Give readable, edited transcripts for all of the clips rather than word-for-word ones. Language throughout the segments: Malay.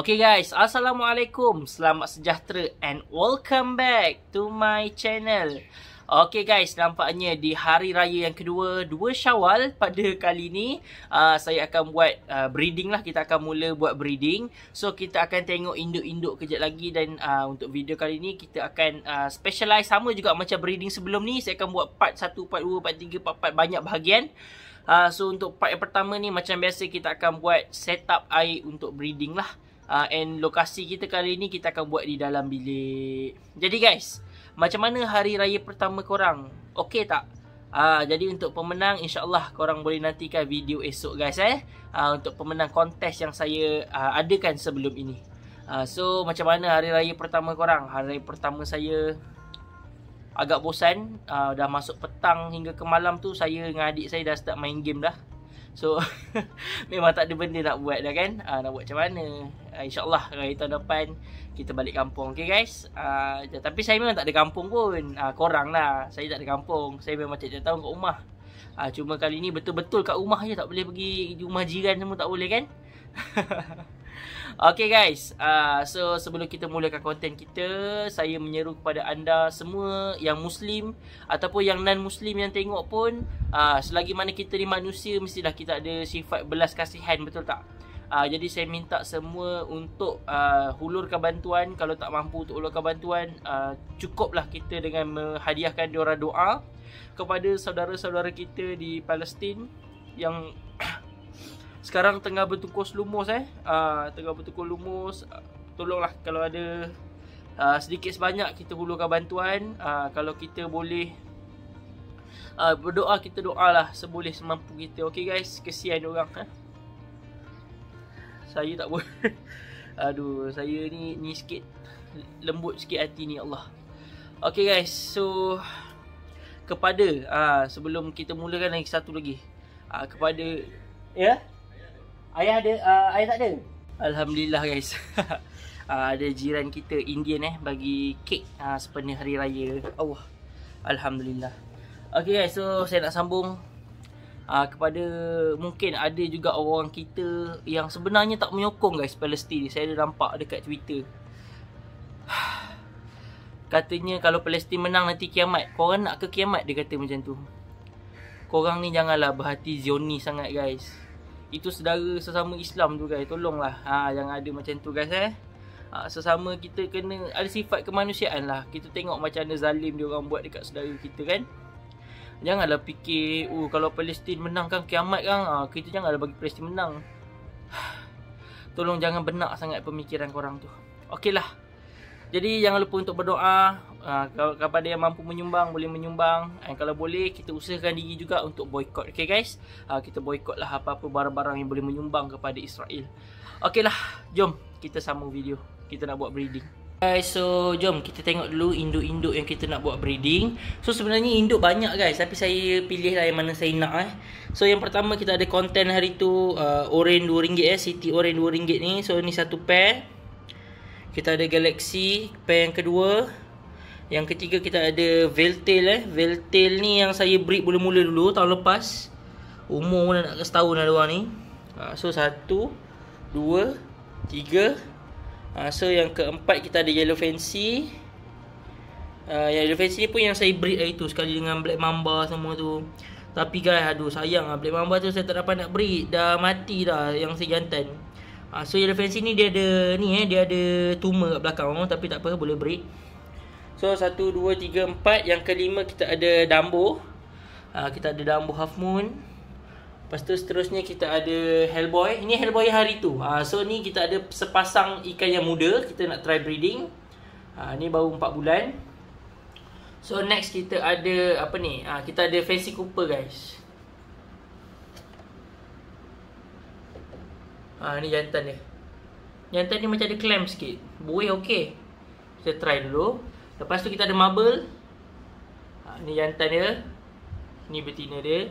Okay guys, Assalamualaikum, selamat sejahtera and welcome back to my channel. Okay guys, nampaknya di hari raya yang kedua, 2 Syawal pada kali ni saya akan buat breeding lah. Kita akan mula buat breeding. So kita akan tengok induk-induk kejap lagi. Dan untuk video kali ni kita akan specialize sama juga macam breeding sebelum ni. Saya akan buat part 1, part 2, part 3, part 4, banyak bahagian. So untuk part yang pertama ni, macam biasa kita akan buat setup air untuk breeding lah. And lokasi kita kali ni kita akan buat di dalam bilik. Jadi guys, macam mana hari raya pertama korang? Okey tak? Jadi untuk pemenang, insyaAllah korang boleh nantikan video esok guys untuk pemenang kontes yang saya adakan sebelum ini. So macam mana hari raya pertama korang? Hari raya pertama saya agak bosan. Dah masuk petang hingga ke malam tu, saya dengan adik saya dah start main game dah. So memang tak ada benda nak buat dah kan. Nak buat macam mana? InsyaAllah raya tahun depan kita balik kampung. Okay guys. Tapi saya memang tak ada kampung pun. Korang lah. Saya tak ada kampung. Saya memang tiap-tiap tahun kat rumah. Cuma kali ni betul-betul kat rumah je. Tak boleh pergi rumah jiran semua, tak boleh kan. Okay guys, so sebelum kita mulakan konten kita, saya menyeru kepada anda semua yang Muslim ataupun yang non-Muslim yang tengok pun, selagi mana kita ni manusia, mestilah kita ada sifat belas kasihan, betul tak? Jadi saya minta semua untuk hulurkan bantuan. Kalau tak mampu untuk hulurkan bantuan, cukuplah kita dengan menghadiahkan diorang doa kepada saudara-saudara kita di Palestin yang sekarang tengah bertukar lumus tengah bertukar lumus. Tolonglah kalau ada sedikit sebanyak kita hulurkan bantuan. Kalau kita boleh berdoa, kita doalah seboleh semampu kita. Okey guys, kesian orang. Saya tak boleh. Aduh, saya ni sikit lembut sikit hati ni, Allah. Okey guys, so kepada sebelum kita mulakan lagi satu lagi, kepada ayah ada, ayah tak ada. Alhamdulillah guys. Ada jiran kita Indian bagi kek sepenuh hari raya. Allah, Alhamdulillah. Okay guys, so saya nak sambung kepada mungkin ada juga orang kita yang sebenarnya tak menyokong guys Palestin. Saya ada nampak dekat Twitter. Katanya kalau Palestin menang nanti kiamat. Korang nak ke kiamat? Dia kata macam tu. Korang ni janganlah berhati Zionis sangat guys. Itu saudara sesama Islam tu guys. Tolonglah jangan ada macam tu guys sesama kita kena ada sifat kemanusiaan lah. Kita tengok macam mana zalim dia orang buat dekat saudara kita kan. Janganlah fikir kalau Palestin menang kan kiamat kan. Kita janganlah bagi Palestin menang. Tolong jangan benak sangat pemikiran korang tu. Okey lah. Jadi jangan lupa untuk berdoa. Kepada yang mampu menyumbang, boleh menyumbang. Kalau boleh, kita usahakan diri juga untuk boykot. Okay guys, kita boykot lah apa-apa barang-barang yang boleh menyumbang kepada Israel. Okay lah, jom kita sambung video. Kita nak buat breeding. Guys, so jom kita tengok dulu induk-induk yang kita nak buat breeding. So sebenarnya induk banyak guys, tapi saya pilih lah yang mana saya nak So yang pertama kita ada konten hari tu, orange RM2 City orange RM2 ni. So ni satu pair. Kita ada Galaxy pair yang kedua. Yang ketiga kita ada Veltail Veltail ni yang saya breed mula-mula dulu tahun lepas. Umur pun nak ke setahun dah diorang ni. So 1, 2, 3. So yang keempat kita ada Yellow Fancy. Yellow Fancy ni pun yang saya breed hari tu sekali dengan Black Mamba semua tu. Tapi guys, aduh sayang Black Mamba tu saya tak dapat nak breed. Dah mati dah yang saya jantan. So Yellow Fancy ni dia ada dia ada tumor kat belakang tapi tak apa, boleh breed. So 1, 2, 3, 4. Yang kelima kita ada Dumbo. Kita ada Dumbo Half Moon. Lepas tu seterusnya kita ada Hellboy. Ini Hellboy hari tu. So ni kita ada sepasang ikan yang muda. Kita nak try breeding. Ni baru 4 bulan. So next kita ada apa ni? Kita ada Fancy Cooper guys. Ni jantan dia. Jantan ni macam ada clamp sikit. Buih okey. Kita try dulu. Lepas tu kita ada Marble. Ni jantan dia. Ni betina dia.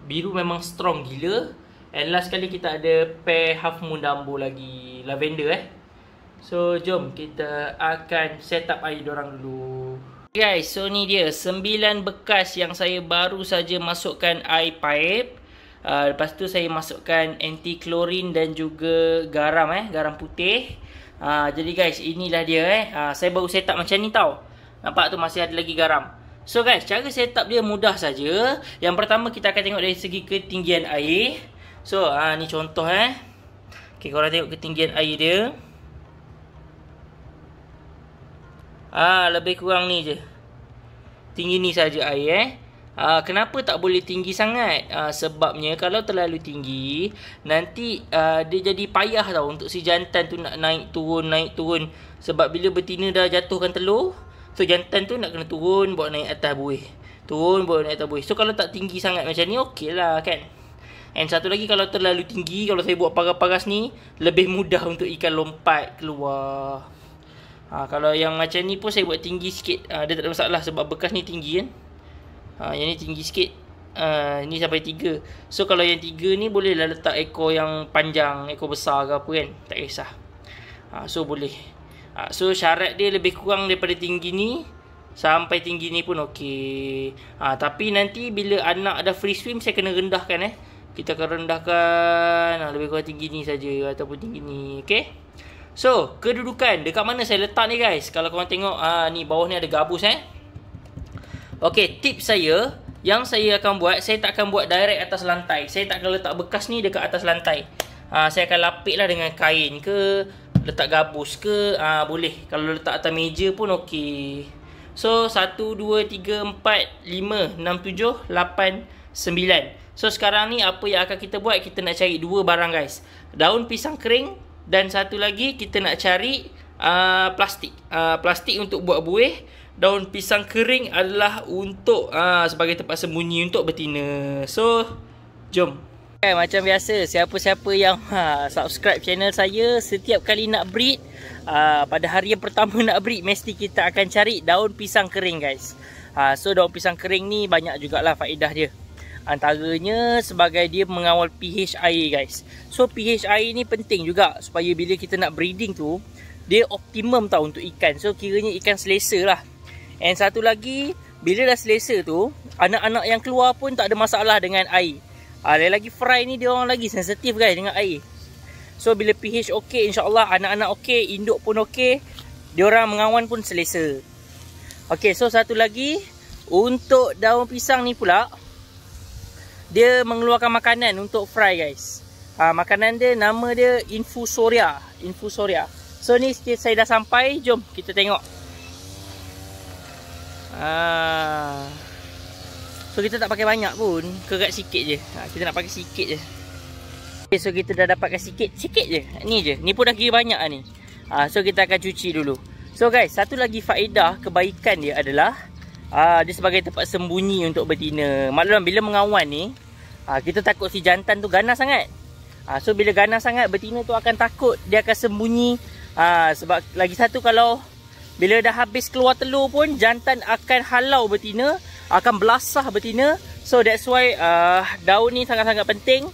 Biru memang strong gila. And last kali kita ada pair Half Moon Dumbo lagi. Lavender So jom kita akan set up air diorang dulu. Guys, so ni dia 9 bekas yang saya baru saja masukkan air pipe. Lepas tu saya masukkan anti klorin dan juga garam garam putih. Jadi guys, inilah dia saya baru set up macam ni tau. Nampak tu masih ada lagi garam. So guys, cara set up dia mudah saja. Yang pertama kita akan tengok dari segi ketinggian air. So ni contoh okey, korang tengok ketinggian air dia. Lebih kurang ni je. Tinggi ni saja air kenapa tak boleh tinggi sangat? Sebabnya kalau terlalu tinggi, nanti dia jadi payah tau untuk si jantan tu nak naik turun. Sebab bila betina dah jatuhkan telur, so jantan tu nak kena turun bawa naik atas buih. So kalau tak tinggi sangat macam ni, okey lah kan. And satu lagi, kalau terlalu tinggi, kalau saya buat paras-paras ni, lebih mudah untuk ikan lompat keluar. Kalau yang macam ni pun saya buat tinggi sikit, dia tak ada masalah sebab bekas ni tinggi kan. Yang ni tinggi sikit. Ni sampai 3. So kalau yang 3 ni bolehlah letak ekor yang panjang, ekor besar ke apa kan, tak kisah. So boleh. So syarat dia lebih kurang daripada tinggi ni sampai tinggi ni pun okey. Tapi nanti bila anak dah free swim, saya kena rendahkan kita akan rendahkan lebih kurang tinggi ni saja ataupun tinggi ni. Okey. So kedudukan dekat mana saya letak ni guys. Kalau korang tengok ni bawah ni ada gabus Okey, tips saya yang saya akan buat, saya tak akan buat direct atas lantai. Saya tak akan letak bekas ni dekat atas lantai. Saya akan lapik lah dengan kain ke, letak gabus ke, boleh. Kalau letak atas meja pun okey. So 1, 2, 3, 4, 5, 6, 7, 8, 9. So sekarang ni apa yang akan kita buat? Kita nak cari 2 barang guys. Daun pisang kering dan satu lagi kita nak cari plastik. Plastik untuk buat buih. Daun pisang kering adalah untuk sebagai tempat sembunyi untuk betina. So, jom. Macam biasa, siapa-siapa yang subscribe channel saya, setiap kali nak breed, pada hari yang pertama nak breed, mesti kita akan cari daun pisang kering guys. So, daun pisang kering ni banyak jugalah faedah dia. Antaranya sebagai dia mengawal pH air guys. So, pH air ni penting juga supaya bila kita nak breeding tu, dia optimum tau untuk ikan. So, kiranya ikan selesa lah. And satu lagi, bila dah selesa tu, anak-anak yang keluar pun tak ada masalah dengan air. Lagi fry ni dia orang lagi sensitif guys dengan air. So bila pH okey, insya-Allah anak-anak okey, induk pun okey, dia orang mengawan pun selesa. Okey, so satu lagi untuk daun pisang ni pula, dia mengeluarkan makanan untuk fry guys. Makanan dia nama dia infusoria. So ni saya dah sampai, jom kita tengok. So kita tak pakai banyak pun, kerat sikit je. Kita nak pakai sikit je. Okay, so kita dah dapatkan sikit je. Ni je, ni pun dah kira banyak ni. So kita akan cuci dulu. So guys, satu lagi faedah kebaikan dia adalah dia sebagai tempat sembunyi untuk betina. Maklum bila mengawan ni, kita takut si jantan tu ganas sangat. So bila ganas sangat, betina tu akan takut, dia akan sembunyi. Sebab lagi satu, kalau bila dah habis keluar telur pun, jantan akan halau betina, akan belasah betina. So that's why daun ni sangat-sangat penting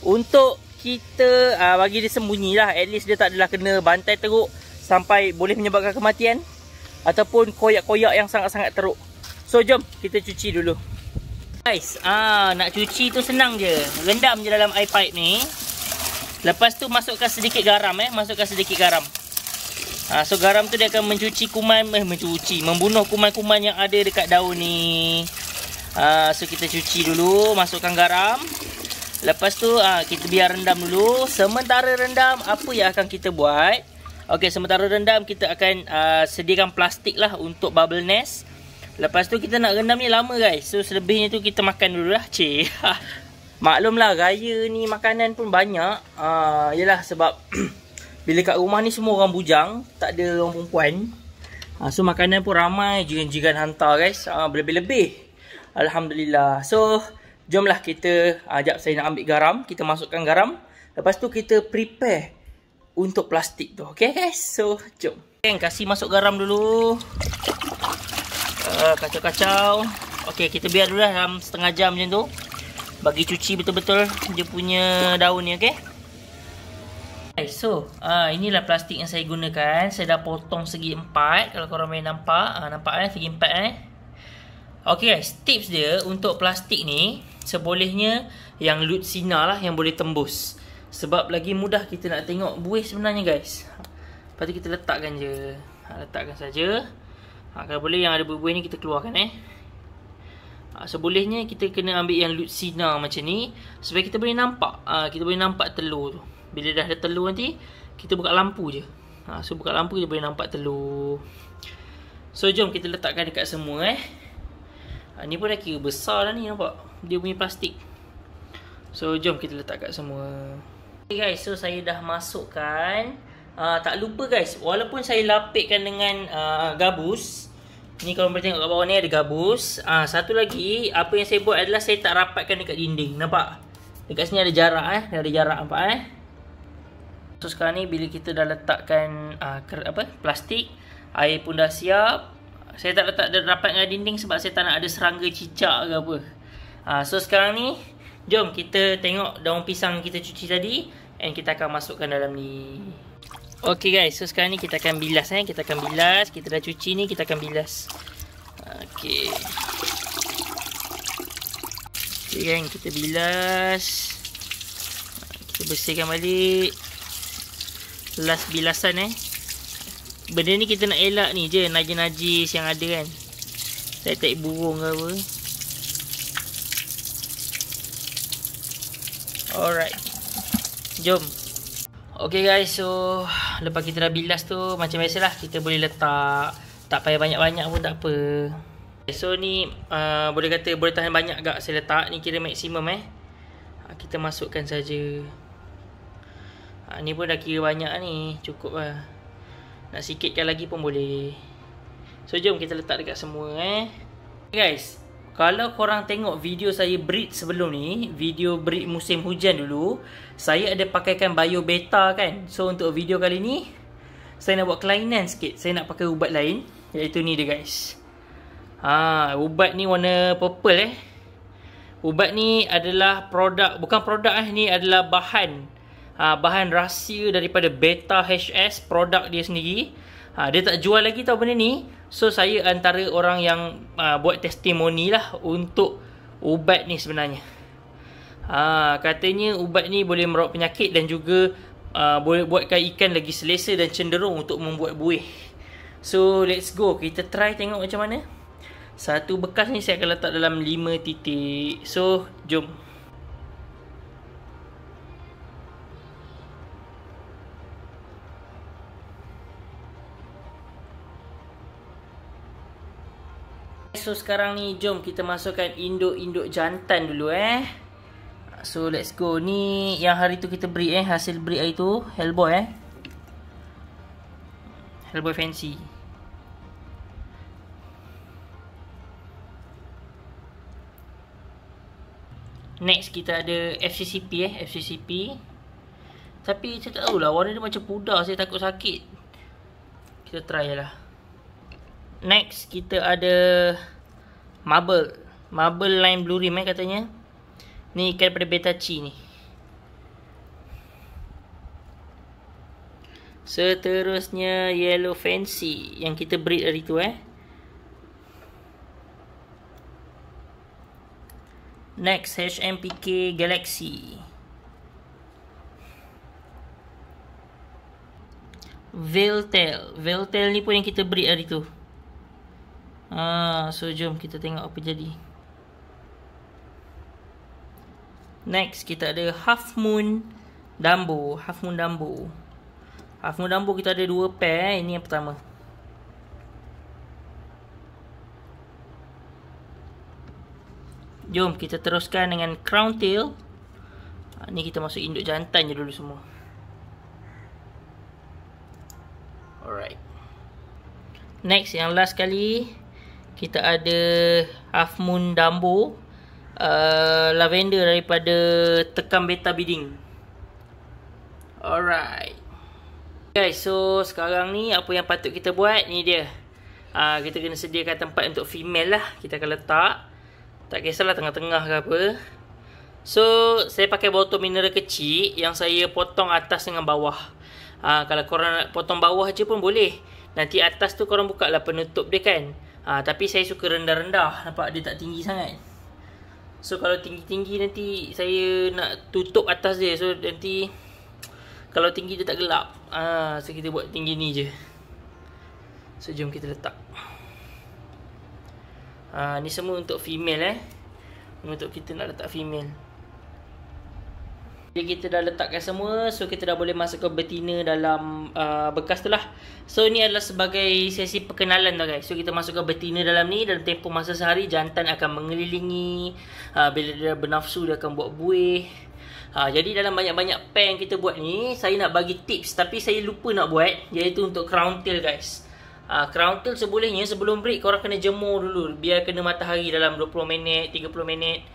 untuk kita bagi dia sembunyi lah. At least dia tak adalah kena bantai teruk sampai boleh menyebabkan kematian, ataupun koyak-koyak yang sangat-sangat teruk. So jom kita cuci dulu guys. Nak cuci tu senang je. Rendam je dalam air pipe ni. Lepas tu masukkan sedikit garam So garam tu dia akan mencuci kuman, membunuh kuman-kuman yang ada dekat daun ni. So kita cuci dulu, masukkan garam. Lepas tu kita biar rendam dulu. Sementara rendam, apa yang akan kita buat? Okey, sementara rendam kita akan sediakan plastik lah untuk bubble nest. Lepas tu kita nak rendam ni lama guys. So selebihnya tu kita makan dulu lah. Maklumlah gaya ni makanan pun banyak. Yelah sebab bila kat rumah ni semua orang bujang, tak ada orang perempuan. So makanan pun ramai, jiran-jiran hantar guys. Berlebih-lebih. Alhamdulillah. So jomlah kita, sekejap saya nak ambil garam. Kita masukkan garam. Lepas tu kita prepare untuk plastik tu. Okay guys, so jom. Kasih masuk garam dulu. Kacau-kacau. Okay, kita biar dulu dalam setengah jam macam tu, bagi cuci betul-betul dia punya daun ni. Okay. So inilah plastik yang saya gunakan. Saya dah potong segi 4. Kalau korang boleh nampak, nampak segi 4 Okay guys, tips dia untuk plastik ni, sebolehnya yang Lucina lah, yang boleh tembus. Sebab lagi mudah kita nak tengok buih sebenarnya guys. Lepas tu kita letakkan je. Letakkan saja. Kalau boleh yang ada buih-buih ni kita keluarkan Sebolehnya kita kena ambil yang Lucina macam ni, supaya kita boleh nampak. Kita boleh nampak telur tu. Bila dah ada telur nanti, kita buka lampu je. So buka lampu kita boleh nampak telur. So jom kita letakkan dekat semua ni pun dah kira besar dah ni, nampak dia punya plastik. So jom kita letak kat semua. Okay guys, so saya dah masukkan. Tak lupa guys, walaupun saya lapikkan dengan gabus, ni kalau boleh tengok kat bawah ni ada gabus. Satu lagi, apa yang saya buat adalah saya tak rapatkan dekat dinding. Nampak? Dekat sini ada jarak ada jarak, nampak So sekarang ni bila kita dah letakkan plastik, air pun dah siap. Saya tak letak rapat dengan dinding sebab saya tak nak ada serangga cicak ke apa. So sekarang ni jom kita tengok daun pisang kita cuci tadi, and kita akan masukkan dalam ni. Okay guys, so sekarang ni kita akan bilas kita akan bilas. Kita dah cuci ni, kita akan bilas. Okay kan, kita bilas. Kita bersihkan balik. Last bilasan Benda ni kita nak elak ni je, najis-najis yang ada kan. Tak burung ke apa. Alright, jom. Okay guys, so lepas kita dah bilas tu, macam biasalah kita boleh letak. Tak payah banyak-banyak pun tak apa. So ni boleh kata boleh tahan banyak agak saya letak. Ni kira maksimum kita masukkan saja. Ni pun dah kira banyak ni, cukup lah. Nak sikitkan lagi pun boleh. So jom kita letak dekat semua guys, kalau korang tengok video saya breed sebelum ni, video breed musim hujan dulu, saya ada pakaikan bio beta kan. So untuk video kali ni, saya nak buat kelainan sikit. Saya nak pakai ubat lain, iaitu ni dia guys. Ubat ni warna purple Ubat ni adalah produk, bukan produk ni adalah bahan rahsia daripada Beta HS, produk dia sendiri. Dia tak jual lagi tau benda ni. So saya antara orang yang buat testimoni lah untuk ubat ni sebenarnya. Katanya ubat ni boleh merawat penyakit dan juga boleh buatkan ikan lagi selesa dan cenderung untuk membuat buih. So let's go, kita try tengok macam mana. Satu bekas ni saya akan letak dalam 5 titik. So jom. So sekarang ni jom kita masukkan induk-induk jantan dulu So let's go. Ni yang hari tu kita breed hasil breed hari tu Hellboy Hellboy fancy. Next kita ada FCCP FCCP. Tapi saya tak tahulah, warna dia macam pudar, saya takut sakit. Kita try lah. Next kita ada Marble Line Blue Rim katanya. Ni ikan daripada Betachi ni. Seterusnya Yellow Fancy yang kita breed hari tu Next HMPK Galaxy. Veiltail ni pun yang kita breed hari tu. So jom kita tengok apa jadi. Next kita ada Half Moon Dumbo. Half Moon Dumbo kita ada 2 pair. Ini yang pertama. Jom kita teruskan dengan Crown Tail. Ni kita masuk induk jantan je dulu semua. Alright. Next yang last kali, kita ada Half Moon Dumbo, lavender daripada Tekam Beta Bidding. Alright guys, so sekarang ni apa yang patut kita buat ni dia. Kita kena sediakan tempat untuk female lah. Kita akan letak, tak kisahlah tengah-tengah ke apa. So saya pakai botol mineral kecil yang saya potong atas dengan bawah. Kalau korang nak potong bawah je pun boleh. Nanti atas tu korang buka lah penutup dia kan. Tapi saya suka rendah-rendah, nampak dia tak tinggi sangat. So kalau tinggi-tinggi nanti saya nak tutup atas dia. So nanti kalau tinggi dia tak gelap. So kita buat tinggi ni je. So jom kita letak. Ni semua untuk female Untuk kita nak letak female. Jadi kita dah letakkan semua. So kita dah boleh masukkan betina dalam bekas tu lah. So ni adalah sebagai sesi perkenalan tau guys. So kita masukkan betina dalam ni. Dalam tempoh masa sehari jantan akan mengelilingi. Bila dia bernafsu dia akan buat buih. Jadi dalam banyak-banyak pair yang kita buat ni, saya nak bagi tips tapi saya lupa nak buat, iaitu untuk crown tail guys. Crown tail sebolehnya sebelum breed korang kena jemur dulu. Biar kena matahari dalam 20 minit, 30 minit.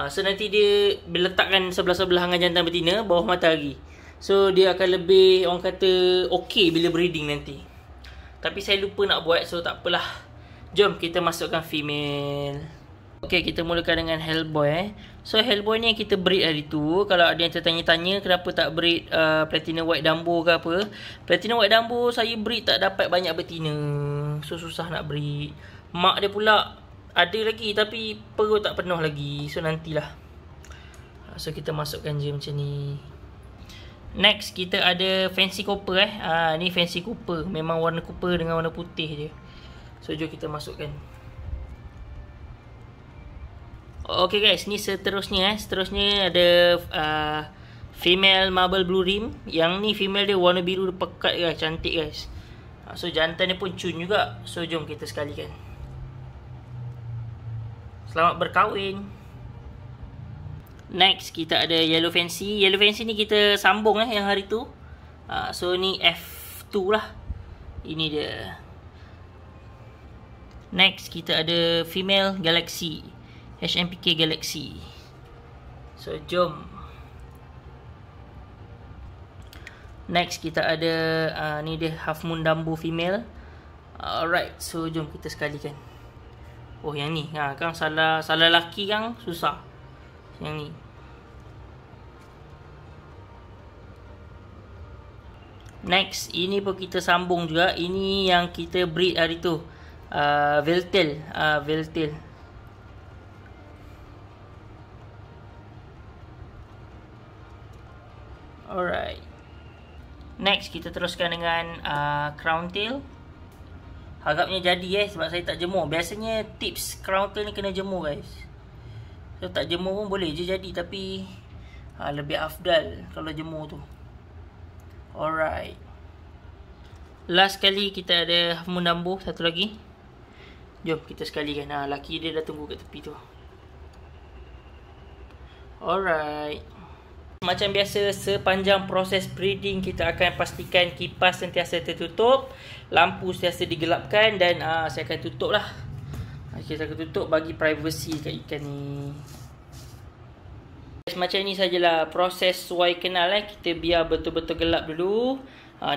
So nanti dia letakkan sebelah-sebelah dengan jantan betina bawah matahari. So dia akan lebih, orang kata, okey bila breeding nanti. Tapi saya lupa nak buat, so tak apalah. Jom kita masukkan female. Okay, kita mulakan dengan Hellboy So Hellboy ni yang kita breed hari tu. Kalau ada yang tertanya-tanya kenapa tak breed Platinum White Dumbo ke apa, Platinum White Dumbo saya breed tak dapat banyak betina. So susah nak breed. Mak dia pula ada lagi tapi perut tak penuh lagi. So nantilah. So kita masukkan je macam ni. Next kita ada Fancy Copper ni Fancy Copper. Memang warna copper dengan warna putih je. So jom kita masukkan. Okay guys, ni seterusnya Seterusnya ada female Marble Blue Rim. Yang ni female dia warna biru pekat guys, cantik guys. So jantan dia pun cun juga. So jom kita sekalikan. Selamat berkahwin. Next kita ada Yellow Fancy. Yellow Fancy ni kita sambung yang hari tu. So ni F2 lah. Ini dia. Next kita ada female Galaxy, HMPK Galaxy. So jom. Next kita ada ni dia Half Moon Dumbo female. Alright, so jom kita sekalikan. Oh yang ni kan salah laki kan susah. Yang ni. Next, ini pun kita sambung juga. Ini yang kita breed hari tu. Veiltail, Veiltail. Alright. Next kita teruskan dengan Crown Tail. Harapnya jadi sebab saya tak jemur. Biasanya tips Crown Tail ni kena jemur guys. So tak jemur pun boleh je jadi, tapi lebih afdal kalau jemur tu. Alright. Last kali kita ada Half Moon Dumbo, satu lagi. Jom kita sekalikan. Laki dia dah tunggu kat tepi tu. Alright. Macam biasa, sepanjang proses breeding kita akan pastikan kipas sentiasa tertutup, lampu sentiasa digelapkan, dan saya akan tutup lah. Kita akan tutup bagi privacy kat ikan ni. Macam ni sajalah proses suai kenal. Kita biar betul-betul gelap dulu.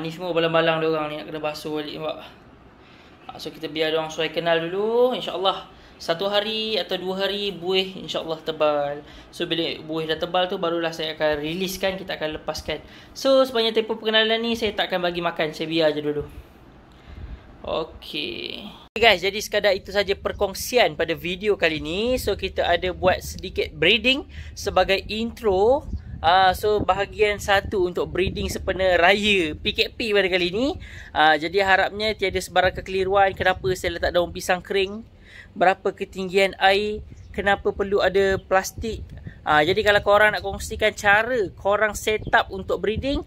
Ni semua balang-balang diorang ni nak kena basuh balik nampak. So kita biar diorang suai kenal dulu. InsyaAllah 1 hari atau 2 hari buih insyaAllah tebal. So bila buih dah tebal tu barulah saya akan riliskan, kita akan lepaskan. So sepanjang tempoh perkenalan ni saya tak akan bagi makan, saya biar je dulu. Okay guys, jadi sekadar itu saja perkongsian pada video kali ni. So kita ada buat sedikit breeding sebagai intro. So bahagian 1 untuk breeding sempena raya PKP pada kali ni. Jadi harapnya tiada sebarang kekeliruan. Kenapa saya letak daun pisang kering, berapa ketinggian air, kenapa perlu ada plastik. Jadi kalau korang nak kongsikan cara korang set up untuk breeding,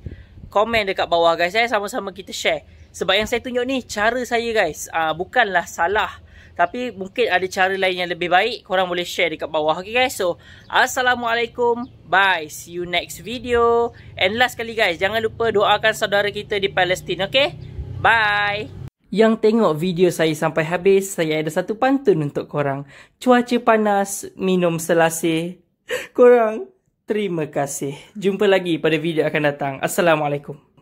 komen dekat bawah guys. Sama-sama kita share. Sebab yang saya tunjuk ni cara saya guys, bukanlah salah, tapi mungkin ada cara lain yang lebih baik. Korang boleh share dekat bawah. Okay guys, so Assalamualaikum, bye, see you next video. And last kali guys, jangan lupa doakan saudara kita di Palestin. Okay, bye. Yang tengok video saya sampai habis, saya ada satu pantun untuk korang. Cuaca panas, minum selasih. Korang, terima kasih. Jumpa lagi pada video akan datang. Assalamualaikum.